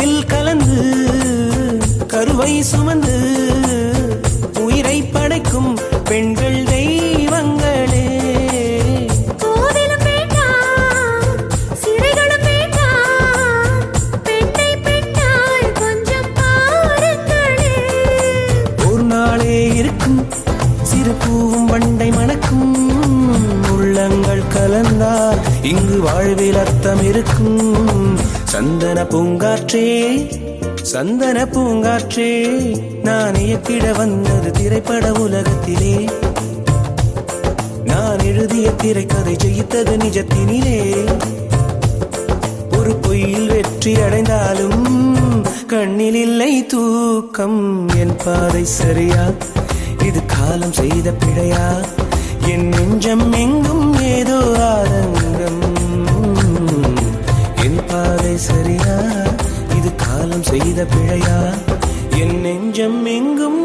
உணவில் கலந்து கருவை சுமந்து உயிரை படைக்கும் பெண்கள் தெய்வங்களே. கோவிலும் வேண்டாம், சிறைகளும் வேண்டாம், பெண்ணை பெண்ணாய் கொஞ்சம் பாருங்களே. ஒரு நாளே இருக்கும் சிறு பூவும் வண்டை மணக்கும், உள்ளங்கள் கலந்தால் இங்கு வாழ்வில் அர்த்தம் இருக்கும். சந்தன பூங்காற்றே சந்தன பூங்காற்றே, நான் இயக்கிட வந்தது திரைப்பட உலகத்திலே. நான் எழுதிய திரைக்கதை ஜெயித்தது நிஜத்தினிலே. ஒரு பொய்யில் வெற்றி அடைந்தாலும் கண்ணில் இல்லை தூக்கம். என் பாதை சரியா, இது காலம் செய்த பிழையா? என் நெஞ்சம் எங்கும் ஏதோ ஆதங்கம். என் பாதை சரியா, இது காலம் செய்த பிழையா? என் நெஞ்சம் எங்கும்